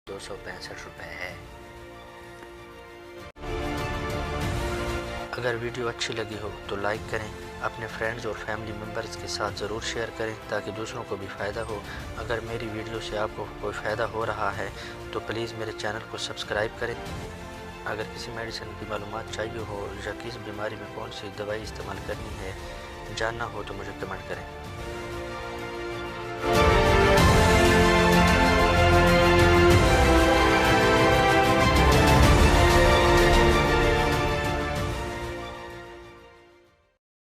₹265 है। अगर वीडियो अच्छी लगी हो तो लाइक करें, अपने फ्रेंड्स और फैमिली मेम्बर्स के साथ ज़रूर शेयर करें ताकि दूसरों को भी फ़ायदा हो। अगर मेरी वीडियो से आपको कोई फ़ायदा हो रहा है तो प्लीज़ मेरे चैनल को सब्सक्राइब करें। अगर किसी मेडिसिन की मालूमात चाहिए हो या किस बीमारी में कौन सी दवाई इस्तेमाल करनी है जानना हो तो मुझे कमेंट करें।